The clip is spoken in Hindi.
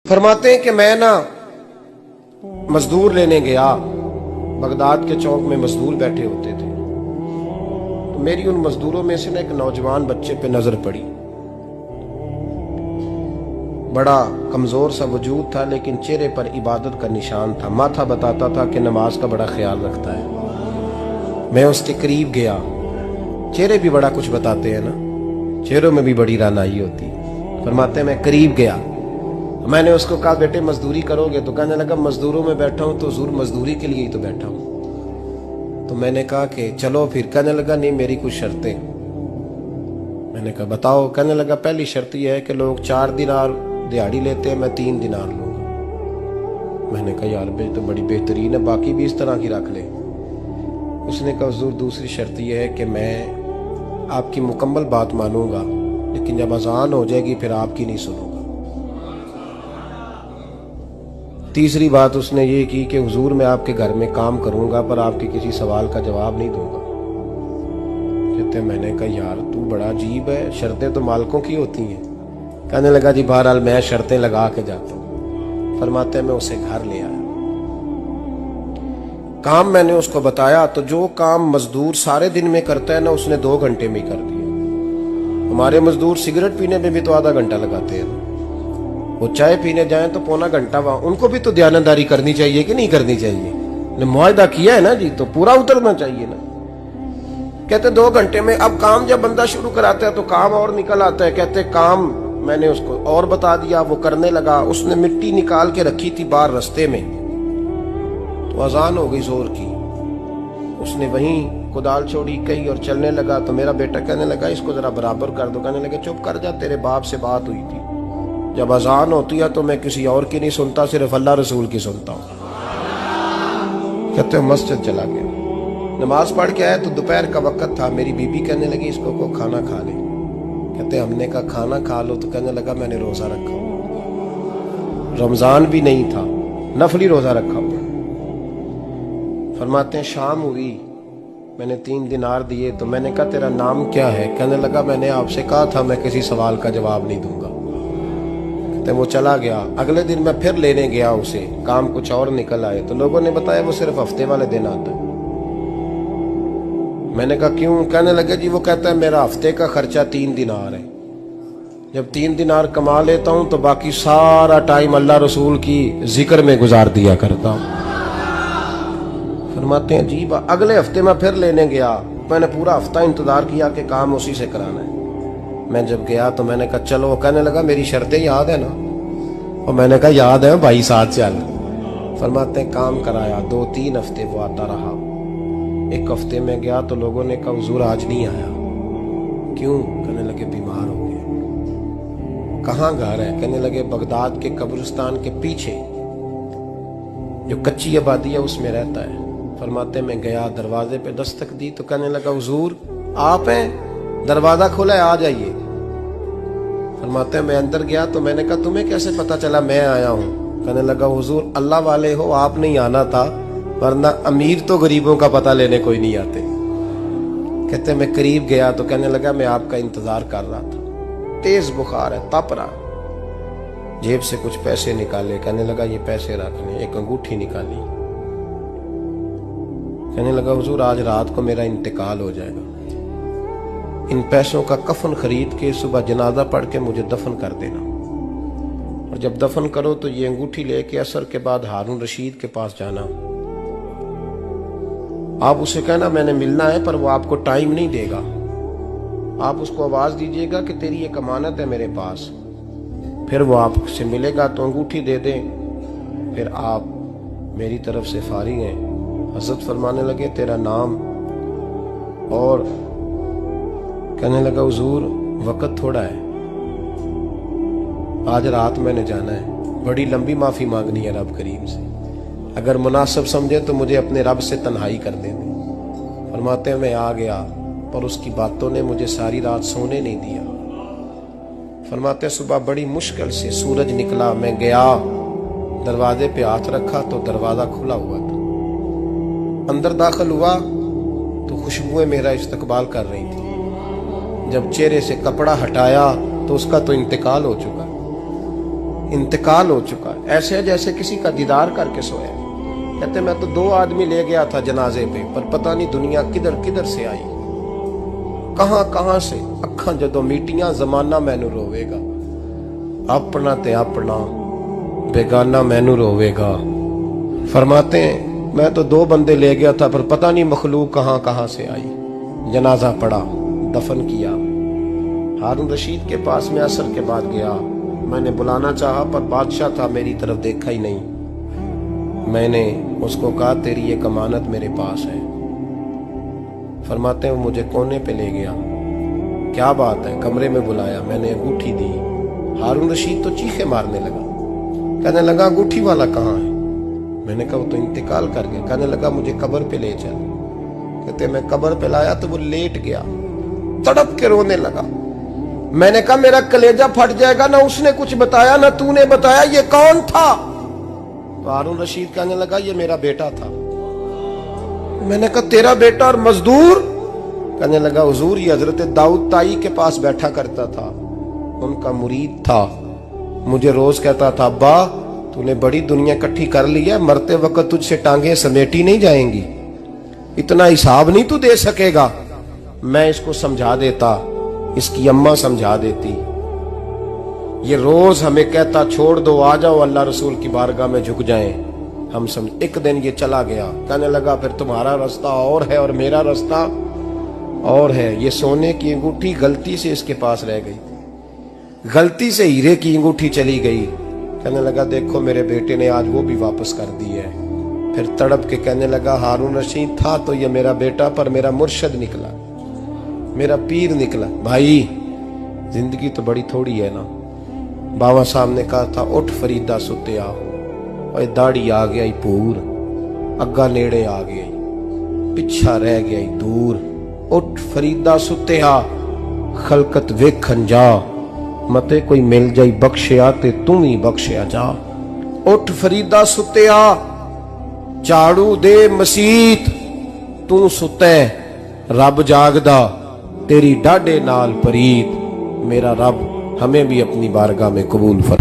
फरमाते हैं कि मैं ना मजदूर लेने गया, बगदाद के चौक में मजदूर बैठे होते थे। तो मेरी उन मजदूरों में से ना एक नौजवान बच्चे पे नजर पड़ी। बड़ा कमजोर सा वजूद था, लेकिन चेहरे पर इबादत का निशान था। माथा बताता था कि नमाज का बड़ा ख्याल रखता है। मैं उसके करीब गया। चेहरे भी बड़ा कुछ बताते हैं ना, चेहरों में भी बड़ी रानाई होती है। फरमाते हैं मैं करीब गया, मैंने उसको कहा बेटे मजदूरी करोगे? तो कहने लगा मजदूरों में बैठा हूं तो जरूर मजदूरी के लिए ही तो बैठा हूं। तो मैंने कहा कि चलो फिर। कहने लगा नहीं, मेरी कुछ शर्तें। मैंने कहा बताओ? कहने लगा पहली शर्त यह है कि लोग 4 दिनार दिहाड़ी लेते हैं, मैं 3 दिनार लूंगा। मैंने कहा यार बे तो बड़ी बेहतरीन है, बाकी भी इस तरह की रख ले। उसने कहा हुजूर दूसरी शर्त यह है कि मैं आपकी मुकम्मल बात मानूंगा, लेकिन जब अजान हो जाएगी फिर आपकी नहीं सुनूंगा। तीसरी बात उसने ये की कि हुजूर मैं आपके घर में काम करूंगा पर आपके किसी सवाल का जवाब नहीं दूंगा। कहते मैंने कहा यार तू बड़ा अजीब है, शर्तें तो मालिकों की होती हैं। कहने लगा जी बहरहाल मैं शर्तें लगा के जाता हूं। फरमाते मैं उसे घर ले आया, काम मैंने उसको बताया। तो जो काम मजदूर सारे दिन में करता है ना, उसने 2 घंटे में ही कर दिया। हमारे मजदूर सिगरेट पीने में भी तो आधा घंटा लगाते हैं, वो चाय पीने जाएं तो पौना घंटा। वहां उनको भी तो दयानतदारी करनी चाहिए कि नहीं करनी चाहिए? ने मुआहदा किया है ना जी, तो पूरा उतरना चाहिए ना। कहते 2 घंटे में। अब काम जब बंदा शुरू कराता है तो काम और निकल आता है। कहते काम मैंने उसको और बता दिया, वो करने लगा। उसने मिट्टी निकाल के रखी थी बाहर रास्ते में, तो अजान हो गई जोर की। उसने वहीं कुदाल छोड़ी कही और चलने लगा। तो मेरा बेटा कहने लगा इसको जरा बराबर कर दो। कहने लगे चुप कर जा, तेरे बाप से बात हुई थी। जब अजान होती है तो मैं किसी और की नहीं सुनता, सिर्फ अल्लाह रसूल की सुनता हूँ। कहते मस्जिद चला गया, नमाज पढ़ के आया तो दोपहर का वक्त था। मेरी बीबी कहने लगी इसको को खाना खा ले। कहते हमने कहा खाना खा लो। तो कहने लगा मैंने रोजा रखा हुआ, रमजान भी नहीं था, नफली रोजा रखा हुआ। फरमाते हैं शाम हुई, मैंने 3 दिनार दिए। तो मैंने कहा तेरा नाम क्या है? कहने लगा मैंने आपसे कहा था मैं किसी सवाल का जवाब नहीं दूंगा। तो वो चला गया। अगले दिन मैं फिर लेने गया उसे, काम कुछ और निकल आए। तो लोगों ने बताया वो सिर्फ हफ्ते वाले दिन आता है। मैंने कहा क्यों? कहने लगे जी वो कहता है मेरा हफ्ते का खर्चा 3 दिनार है। जब 3 दिनार कमा लेता हूं तो बाकी सारा टाइम अल्लाह रसूल की जिक्र में गुजार दिया करता हूं। फरमाते हैं जी अगले हफ्ते मैं फिर लेने गया। मैंने पूरा हफ्ता इंतजार किया कि काम उसी से कराना है। मैं जब गया तो मैंने कहा चलो। कहने लगा मेरी शर्तें याद है ना? और मैंने कहा याद है भाई, साथ चल। फरमाते हैं काम कराया। 2-3 हफ्ते वो आता रहा। एक हफ्ते में गया तो लोगों ने कहा हुजूर आज नहीं आया। क्यों? कहने लगे बीमार हो गए। कहाँ घर है? कहने लगे बगदाद के कब्रिस्तान के पीछे जो कच्ची आबादी है उसमें रहता है। फरमाते मैं गया, दरवाजे पे दस्तक दी तो कहने लगा हुजूर आप हैं? दरवाजा खोला है, आ जाइए। फरमाते हैं मैं अंदर गया तो मैंने कहा तुम्हें कैसे पता चला मैं आया हूं? कहने लगा हुजूर अल्लाह वाले हो, आप नहीं आना था, वरना अमीर तो गरीबों का पता लेने कोई नहीं आते। कहते मैं करीब गया तो कहने लगा मैं आपका इंतजार कर रहा था, तेज बुखार है, तप रहा। जेब से कुछ पैसे निकाले। कहने लगा ये पैसे रखने। एक अंगूठी निकाली। कहने लगा हुजूर आज रात को मेरा इंतकाल हो जाएगा, इन पैसों का कफन खरीद के सुबह जनाजा पढ़ के मुझे दफन कर देना, और जब दफन करो तो ये अंगूठी लेके असर के बाद हारून रशीद के पास जाना। आप उसे कहना मैंने मिलना है, पर वो आपको टाइम नहीं देगा। आप उसको आवाज दीजिएगा कि तेरी एक अमानत है मेरे पास। फिर वो आपसे मिलेगा तो अंगूठी दे दे, फिर आप मेरी तरफ से फारिग हैं। हजरत फरमाने लगे तेरा नाम? और कहने लगा हुजूर वक्त थोड़ा है, आज रात मैंने जाना है, बड़ी लंबी माफी मांगनी है रब करीम से। अगर मुनासिब समझे तो मुझे अपने रब से तन्हाई कर देने। फरमाते हैं मैं आ गया, पर उसकी बातों ने मुझे सारी रात सोने नहीं दिया। फरमाते हैं सुबह बड़ी मुश्किल से सूरज निकला। मैं गया, दरवाजे पे हाथ रखा तो दरवाजा खुला हुआ था। अंदर दाखिल हुआ तो खुशबुएं मेरा इस्तकबाल कर रही थी। जब चेहरे से कपड़ा हटाया तो उसका तो इंतकाल हो चुका। इंतकाल हो चुका है, ऐसे है जैसे किसी का दीदार करके सोया। कहते मैं तो 2 आदमी ले गया था जनाजे पे, पर पता नहीं दुनिया किधर किधर से आई, कहां कहां से। अखां जदों मीटियां जमाना मैनू रोवेगा, अपना ते अपना बेगाना मैनू रोवेगा। फरमाते हैं मैं तो 2 बंदे ले गया था, पर पता नहीं मखलूक कहां कहां से आई। जनाजा पड़ा, दफन किया। हारून रशीद के पास में असर के बाद गया, मैंने बुलाना चाहा पर बादशाह था, मेरी तरफ देखा ही नहीं। मैंने उसको कहा तेरी ये अमानत मेरे पास है। फरमाते हैं वो मुझे कोने पे ले गया, क्या बात है, कमरे में बुलाया, मैंने अंगूठी दी। हारून रशीद तो चीखे मारने लगा, कहने लगा अंगूठी वाला कहाँ है? मैंने कहा वो तो इंतकाल कर गया। कहने लगा मुझे कब्र पे ले चल। कहते मैं कब्र पे लाया तो वो लेट गया, तड़प के रोने लगा। मैंने कहा मेरा कलेजा फट जाएगा, ना उसने कुछ बताया ना तूने बताया, ये कौन था? तो हारून रशीद कहने लगा ये मेरा बेटा था। मैंने कहा तेरा बेटा और मजदूर? कहने लगा हुजूर ये हजरत दाऊद ताई के पास बैठा करता था, उनका मुरीद था, मुझे रोज कहता था अब्बा तूने बड़ी दुनिया इकट्ठी कर ली है, मरते वक्त तुझसे टांगे समेटी नहीं जाएंगी, इतना हिसाब नहीं तू दे सकेगा। मैं इसको समझा देता, इसकी अम्मा समझा देती। ये रोज हमें कहता छोड़ दो, आ जाओ अल्लाह रसूल की बारगाह में झुक जाएं। हम समझ। एक दिन ये चला गया, कहने लगा फिर तुम्हारा रास्ता और है और मेरा रास्ता और है। ये सोने की अंगूठी गलती से इसके पास रह गई, गलती से हीरे की अंगूठी चली गई। कहने लगा देखो मेरे बेटे ने आज वो भी वापस कर दी है। फिर तड़प के कहने लगा हारून रशीद था तो ये मेरा बेटा, पर मेरा मुर्शद निकला, मेरा पीर निकला। भाई जिंदगी तो बड़ी थोड़ी है ना। बाबा साहब ने कहा था उठ फरीदा सुत्या, और दाढ़ी आ गया पूर, अग्गा नेड़े आ गया, पिछा रह गया दूर। उठ फरीदा सुत्या, खलकत वेखन जा, मते कोई मिल जाई बख्शिया ते तू ही बख्शिया जा। उठ फरीदा सुत्या, झाड़ू दे मसीत, तू सुते रब जागदा, तेरी डाडे नाल परीत। मेरा रब हमें भी अपनी बारगाह में कबूल फरमा।